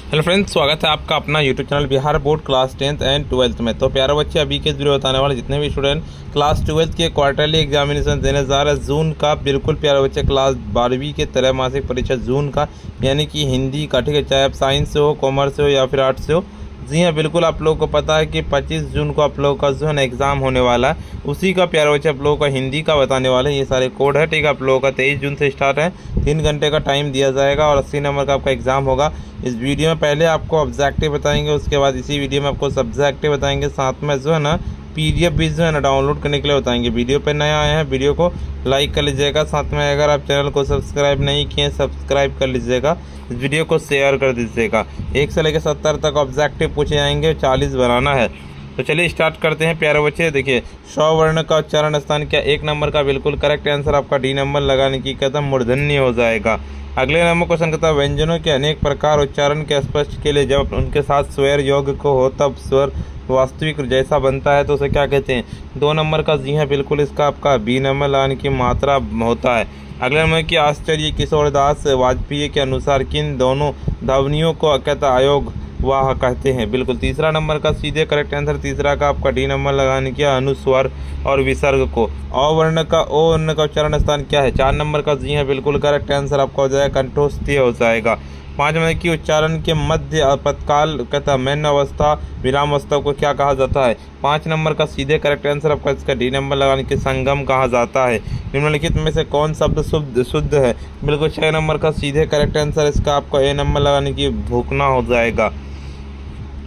Hello friends, स्वागत है आपका अपना YouTube channel Bihar board class 10th and 12th में। तो प्यारे बच्चे, अभी के इस वीडियो बताने वाले जितने भी स्टूडेंट क्लास 12th के क्वार्टरली एग्जामिनेशन देने जा रहे हैं जून का, बिल्कुल प्यारे बच्चे क्लास 12वीं के त्रैमासिक परीक्षा जून का, यानी कि हिंदी का, ठीक है, चाहे आप साइंस से हो, कॉमर्स से हो या फिर आर्ट्स से हो। जी हाँ, बिल्कुल आप लोगों को पता है कि 25 जून को आप लोगों का जो है ना एग्ज़ाम होने वाला है। उसी का प्यारे बच्चे आप लोगों का हिंदी का बताने वाले हैं। ये सारे कोड है, ठीक है। आप लोगों का 23 जून से स्टार्ट है, 3 घंटे का टाइम दिया जाएगा और 80 नंबर का आपका एग्ज़ाम होगा। इस वीडियो में पहले आपको ऑब्जेक्टिव बताएंगे, उसके बाद इसी वीडियो में आपको सब्जेक्टिव बताएंगे, साथ में जो है ना PDF भी जो है ना डाउनलोड करने के लिए बताएंगे। वीडियो पे नया आए हैं, वीडियो को लाइक कर लीजिएगा, साथ में अगर आप चैनल को सब्सक्राइब नहीं किए सब्सक्राइब कर लीजिएगा, इस वीडियो को शेयर कर दीजिएगा। 1 से लेकर 70 तक ऑब्जेक्टिव पूछे जाएंगे, 40 बनाना है। तो चलिए स्टार्ट करते हैं प्यारे बच्चे। देखिए, 100 वर्ण का उच्चारण स्थान क्या? 1 नंबर का बिल्कुल करेक्ट आंसर आपका D नंबर लगाने की कहता मूर्धन्य हो जाएगा। अगले नंबर क्वेश्चन कहता है व्यंजनों के अनेक प्रकार उच्चारण के स्पष्ट के लिए जब उनके साथ स्वर योग को हो तब स्वर वास्तविक जैसा बनता है तो उसे क्या कहते हैं? 2 नंबर का जी है, बिल्कुल इसका आपका B नंबर लगाने की मात्रा होता है। अगले नंबर की आश्चर्य किशोरदास वाजपेयी के अनुसार किन दोनों ध्वनियों को कहता अयोग वाह कहते हैं? बिल्कुल तीसरा नंबर का सीधे करेक्ट आंसर, तीसरा का आपका D नंबर लगाने की अनुस्वर और विसर्ग को। अ वर्ण का ओ वर्ण का उच्चारण स्थान क्या है? 4 नंबर का जी है, बिल्कुल करेक्ट आंसर आपका हो जाएगा कंठस्थीय हो जाएगा। 5 नंबर की उच्चारण के मध्य आपातकाल कहता मैन अवस्था विराम अवस्था को क्या कहा जाता है? 5 नंबर का सीधे करेक्ट आंसर आपका इसका D नंबर लगाने के संगम कहा जाता है। निम्नलिखित में से कौन शब्द शुद्ध है? बिल्कुल 6 नंबर का सीधे करेक्ट आंसर इसका आपका A नंबर लगाने की भूखना हो जाएगा।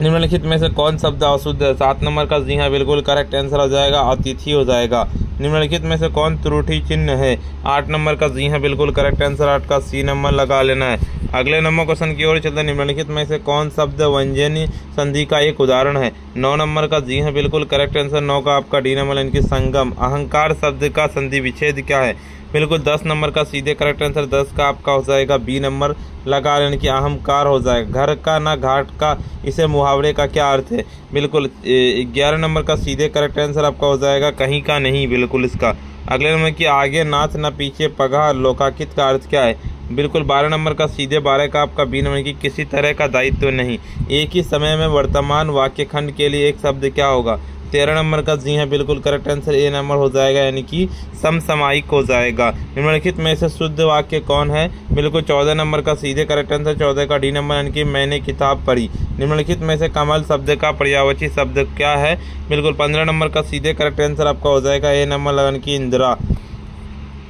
निम्नलिखित में से कौन शब्द अशुद्ध है? 7 नंबर का जी हाँ, बिल्कुल करेक्ट आंसर हो जाएगा अतिथि हो जाएगा। निम्नलिखित में से कौन त्रुटि चिन्ह है? 8 नंबर का जी हाँ, बिल्कुल करेक्ट आंसर 8 का C नंबर लगा लेना है। अगले नंबर क्वेश्चन की ओर चलते हैं। निम्नलिखित में से कौन शब्द व्यंजनी संधि का एक उदाहरण है? 9 नंबर का जी हाँ, बिल्कुल करेक्ट आंसर 9 का आपका D नंबर इनकी संगम। अहंकार शब्द का संधि विच्छेद क्या है? बिल्कुल 10 नंबर का सीधे करेक्ट आंसर 10 का आपका हो जाएगा B नंबर लगा लेने की अहंकार हो जाएगा। घर का ना घाट का, इसे मुहावरे का क्या अर्थ है? बिल्कुल 11 नंबर का सीधे करेक्ट आंसर आपका हो जाएगा कहीं का नहीं, बिल्कुल इसका। अगले नंबर की आगे नाथ न पीछे पगहा लोकाकित का अर्थ क्या है? बिल्कुल 12 नंबर का सीधे 12 का आपका B नंबर की किसी तरह का दायित्व नहीं। एक ही समय में वर्तमान वाक्य खंड के लिए एक शब्द क्या होगा? 13 नंबर का जी है, बिल्कुल करेक्ट आंसर A नंबर हो जाएगा, यानी कि समसामयिक हो जाएगा। निम्नलिखित में से शुद्ध वाक्य कौन है? बिल्कुल 14 नंबर का सीधे करेक्ट आंसर 14 का D नंबर, यानी कि मैंने किताब पढ़ी। निम्नलिखित में से कमल शब्द का पर्यायवाची शब्द क्या है? बिल्कुल 15 नंबर का सीधे करेक्ट आंसर आपका हो जाएगा A नंबर लगाने की इंदिरा।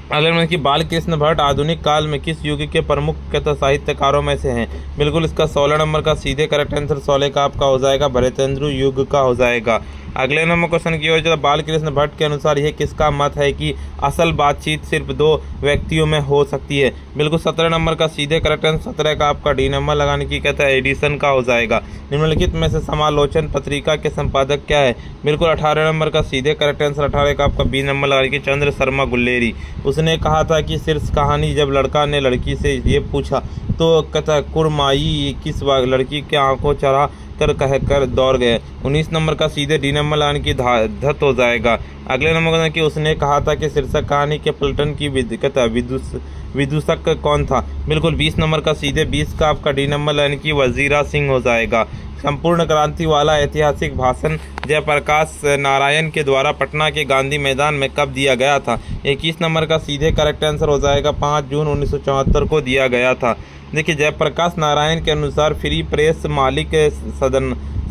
अगले नंबर की बाल कृष्ण भट्ट आधुनिक काल में किस युग के प्रमुख साहित्यकारों में से हैं? बिल्कुल इसका 16 नंबर का सीधे करेक्ट आंसर 16 का आपका हो जाएगा भरतेंद्र युग का हो जाएगा। अगले नंबर क्वेश्चन की ओर चलते। बाल कृष्ण भट्ट के अनुसार यह किसका मत है कि असल बातचीत सिर्फ 2 व्यक्तियों में हो सकती है? बिल्कुल 17 नंबर का सीधे करेक्ट आंसर 17 का आपका D नंबर लगाने की कहता है एडिसन का हो जाएगा। निम्नलिखित में से समालोचन पत्रिका के संपादक क्या है? बिल्कुल 18 नंबर का सीधे करेक्ट आंसर 18 का आपका B नंबर लगाने की चंद्र शर्मा गुल्लेरी। उसने कहा था कि शीर्ष कहानी जब लड़का ने लड़की से ये पूछा तो कहता कुरमाई किस लड़की के आंखों चढ़ा कर कहकर दौड़ गए। 19 नंबर का सीधे D नंबर लगाने की धत हो जाएगा। अगले नंबर कि उसने कहा था कि शीर्षक कहानी के पलटन की विदूषक कौन था? बिल्कुल 20 नंबर का सीधे 20 का आपका D नंबर लगाने की वजीरा सिंह हो जाएगा। संपूर्ण क्रांति वाला ऐतिहासिक भाषण जयप्रकाश नारायण के द्वारा पटना के गांधी मैदान में कब दिया गया था? 21 नंबर का सीधे करेक्ट आंसर हो जाएगा 5 जून 1974 को दिया गया था। देखिए, जयप्रकाश नारायण के अनुसार फ्री प्रेस मालिक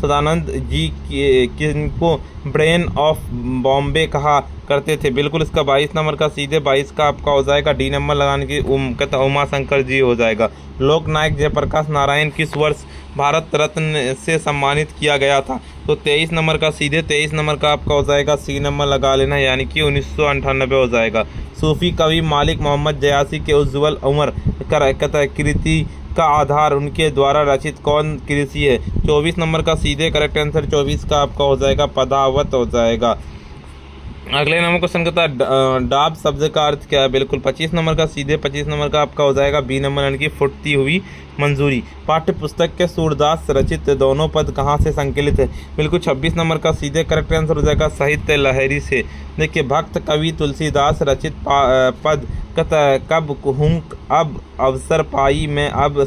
सदानंद जी किनको ब्रेन ऑफ बॉम्बे कहा करते थे? बिल्कुल इसका 22 नंबर का सीधे 22 का आपका हो जाएगा D नंबर लगाने की कहता उमा शंकर जी हो जाएगा। लोकनायक जयप्रकाश नारायण किस वर्ष भारत रत्न से सम्मानित किया गया था? तो 23 नंबर का सीधे 23 नंबर का आपका हो जाएगा C नंबर लगा लेना, यानी कि 1998 हो जाएगा। सूफी कवि मालिक मोहम्मद जयासी के उज्ज्वल उमर कृति का आधार उनके द्वारा रचित कौन कृति है? 24 नंबर का सीधे करेक्ट आंसर 24 का आपका हो जाएगा पदावत हो जाएगा। अगले नंबर क्वेश्चन कहता है डाब शब्द का अर्थ क्या है? बिल्कुल 25 नंबर का सीधे 25 नंबर का आपका हो जाएगा B नंबर, यानी कि फुटती हुई मंजूरी। पाठ्य पुस्तक के सूरदास रचित दोनों पद कहाँ से संकलित है? बिल्कुल 26 नंबर का सीधे करेक्ट आंसर हो जाएगा साहित्य लहरी से। देखिए, भक्त कवि तुलसीदास रचित पद कब हुंक अब अवसर पाई में अब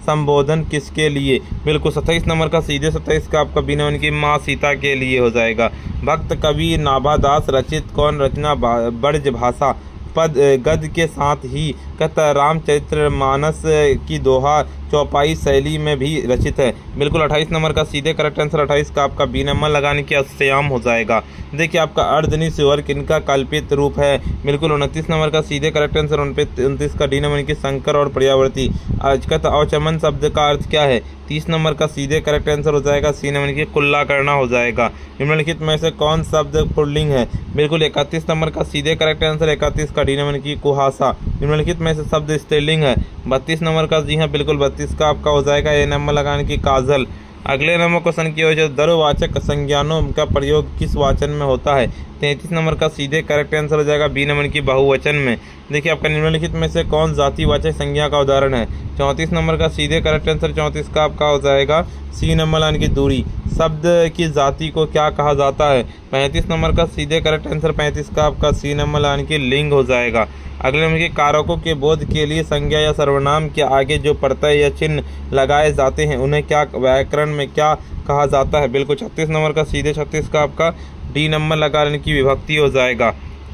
संबोधन किसके लिए? बिल्कुल 27 नंबर का सीधे 27 का आपका बी नंबर की माँ सीता के लिए हो जाएगा। भक्त कवि नाभादास रचित कौन रचना ब्रज भाषा पद गद्य के साथ ही कत रामचरितमानस की दोहा चौपाई शैली में भी रचित है? बिल्कुल 28 नंबर का सीधे करेक्ट आंसर 28 का आपका बी नंबर लगाने की अश्याम हो जाएगा। देखिए आपका अर्धनी स्वर किनका कल्पित रूप है? बिल्कुल 29 नंबर का सीधे करेक्ट आंसर 29 का डी नंबर की शंकर और पर्यावर्ती। अचकत अवचमन शब्द का अर्थ क्या है? 30 नंबर का सीधे करेक्ट आंसर हो जाएगा सी नंबर की कुल्ला करना हो जाएगा। निम्नलिखित में से कौन शब्द पुल्लिंग है? बिल्कुल 31 नंबर का सीधे करेक्ट आंसर 31 का डी नंबर की कुहासा। निम्नलिखित में से शब्द स्त्रीलिंग है? 32 नंबर का जी हाँ बिल्कुल 32 का आपका हो जाएगा ए नंबर लगाने की काजल। अगले नंबर क्वेश्चन की वजह दर्ववाचक संज्ञानों का प्रयोग किस वाचन में होता है? 33 नंबर का सीधे करेक्ट आंसर हो जाएगा बी नंबर की बहुवचन में। देखिए आपका निम्नलिखित में से कौन जातिवाचक संज्ञा का उदाहरण है? 34 नंबर का सीधे करेक्ट आंसर 34 का आपका हो जाएगा सी नंबर यानी कि दूरी। शब्द की जाति को क्या कहा जाता है? 35 नंबर का सीधे करेक्ट आंसर 35 का आपका सी नंबर यानी कि लिंग हो जाएगा। अगले नंबर के कारकों के बोध के लिए संज्ञा या सर्वनाम के आगे जो प्रत्यय या चिन्ह लगाए जाते हैं उन्हें क्या व्याकरण में क्या कहा जाता है? बिल्कुल 36 नंबर का सीधे 36 का आपका डी नंबर लगाने की विभक्ति हो जाएगा।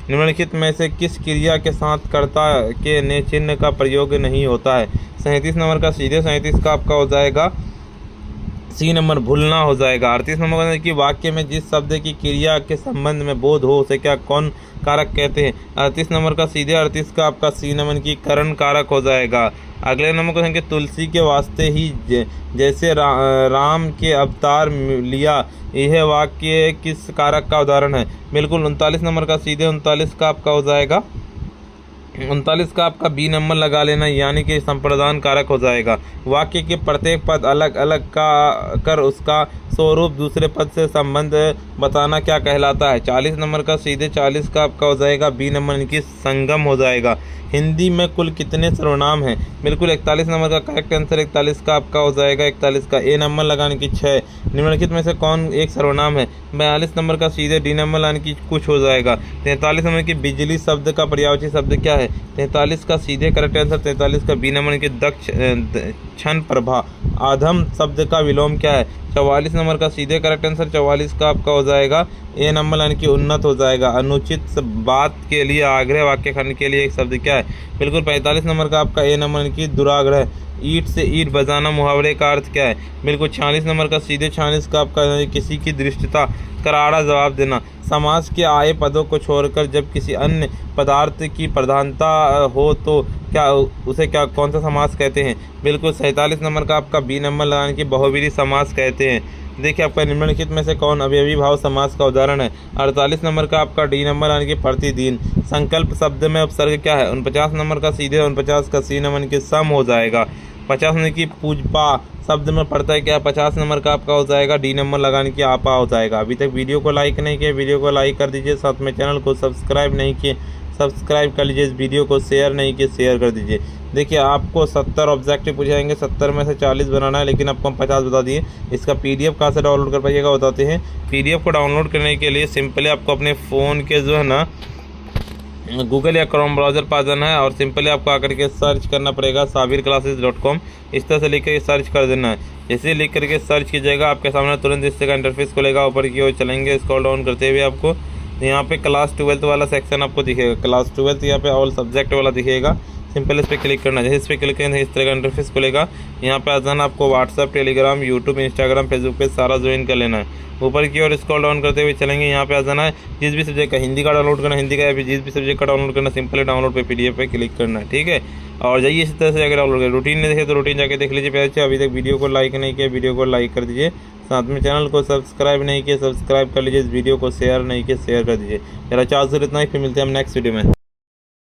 निम्नलिखित में से किस क्रिया के साथ कर्ता के ने चिन्ह का प्रयोग नहीं होता है? 37 नंबर का सीधे 37 का आपका हो जाएगा सी नंबर भूलना हो जाएगा। 38 नंबर की वाक्य में जिस शब्द की क्रिया के संबंध में बोध हो उसे क्या कौन कारक कहते हैं? 38 नंबर का सीधे 38 का आपका सी नंबर की करण कारक हो जाएगा। अगले नंबर क्वेश्चन के तुलसी के वास्ते ही जैसे राम के अवतार लिया, यह वाक्य किस कारक का उदाहरण है? बिल्कुल 39 नंबर का सीधे 39 का आपका हो जाएगा 39 का आपका बी नंबर लगा लेना यानी कि संप्रदान कारक हो जाएगा। वाक्य के प्रत्येक पद अलग अलग का कर उसका स्वरूप दूसरे पद से संबंध बताना क्या कहलाता है? 40 नंबर का सीधे 40 का आपका हो जाएगा बी नंबर इनकी संगम हो जाएगा। हिंदी में कुल कितने सर्वनाम हैं? बिल्कुल 41 नंबर का करेक्ट आंसर 41 का आपका हो जाएगा 41 का ए नंबर लगाने की 6। निम्नलिखित में से कौन एक सर्वनाम है? 42 नंबर का सीधे डी नंबर लगाने की कुछ हो जाएगा। 43 नंबर की बिजली शब्द का पर्यायवाची शब्द क्या है? 43 का सीधे करेक्ट आंसर 43 का बी नंबर की दक्ष क्षण प्रभा। आधम शब्द का विलोम क्या है? 44 नंबर का सीधे करेक्ट आंसर 44 का आपका हो जाएगा ए नंबर यानी कि उन्नत हो जाएगा। अनुचित बात के लिए आग्रह वाक्य खंड के लिए एक शब्द क्या है? बिल्कुल 45 नंबर का आपका ए नंबर यानी कि दुराग्रह। ईंट से ईंट बजाना मुहावरे का अर्थ क्या है? बिल्कुल 46 नंबर का सीधे 46 का आपका किसी की दृष्टता करारा जवाब देना। समास के आए पदों को छोड़कर जब किसी अन्य पदार्थ की प्रधानता हो तो क्या उसे क्या कौन सा समास कहते हैं? बिल्कुल 47 नंबर का आपका बी नंबर लगाने की बहुव्रीहि समास कहते हैं। देखिए आपका निम्नलिखित में से कौन अवयवी भाव समास का उदाहरण है? 48 नंबर का आपका डी नंबर यानी कि प्रतिदिन। संकल्प शब्द में उपसर्ग क्या है? 49 नंबर का सीधे 49 का सी नंबर के सम हो जाएगा। 50 नंबर की पूजपा शब्द में पड़ता है क्या? 50 नंबर का आपका हो जाएगा डी नंबर लगाने की आपा हो जाएगा। अभी तक वीडियो को लाइक नहीं किया, वीडियो को लाइक कर दीजिए। साथ में चैनल को सब्सक्राइब नहीं किए, सब्सक्राइब कर लीजिए। इस वीडियो को शेयर नहीं किए, शेयर कर दीजिए। देखिए आपको 70 ऑब्जेक्टिव पूछे जाएंगे, 70 में से 40 बनाना है, लेकिन आपको हम 50 बता दिए। इसका पीडीएफ कहाँ से डाउनलोड कर पाइएगा बताते हैं। पीडीएफ को डाउनलोड करने के लिए सिंपली आपको अपने फ़ोन के जो है ना गूगल या क्रोम ब्राउज़र पर जाना है और सिंपली आपको आकर के सर्च करना पड़ेगा sabirclasses.com। इस तरह से लिख कर सर्च कर देना है। जैसे लिख करके सर्च कीजिएगा आपके सामने तुरंत इस तरह का इंटरफेस खुलेगा। ऊपर की ओर चलेंगे स्क्रॉल डाउन करते हुए आपको यहाँ पे क्लास 12 वाला सेक्शन आपको दिखेगा। क्लास 12 यहाँ पे ऑल सब्जेक्ट वाला दिखेगा। सिंपल इस पर क्लिक करना है। जैसे इस पर क्लिक करेंगे इस तरह का इंटरफेस खुलेगा। यहाँ पे आ जाना, आपको WhatsApp, Telegram, YouTube, Instagram, Facebook पे सारा ज्वाइन कर लेना है। ऊपर की ओर स्क्रॉल डाउन करते हुए चलेंगे। यहाँ पे आ जाना है, जिस भी सब्जेक्ट का हिंदी का डाउनलोड करना हिंदी का, या फिर जिस भी सब्जेक्ट का डाउनलोड करना सिंपली डाउनलोड पे पीडीएफ पे क्लिक करना है, ठीक है। और जाइए इसी तरह से जाकर डाउनलोड करें। रूटीन नहीं देखे तो रूटीन जाके देख लीजिए। पहले अभी तक वीडियो को लाइक नहीं किया, वीडियो को लाइक कर दीजिए। साथ में चैनल को सब्सक्राइब नहीं किया, सब्सक्राइब कर लीजिए। इस वीडियो को शेयर नहीं किया, शेयर कर दीजिए। मेरा चार्ज इतना ही, फिर मिलते हैं हम नेक्स्ट वीडियो में।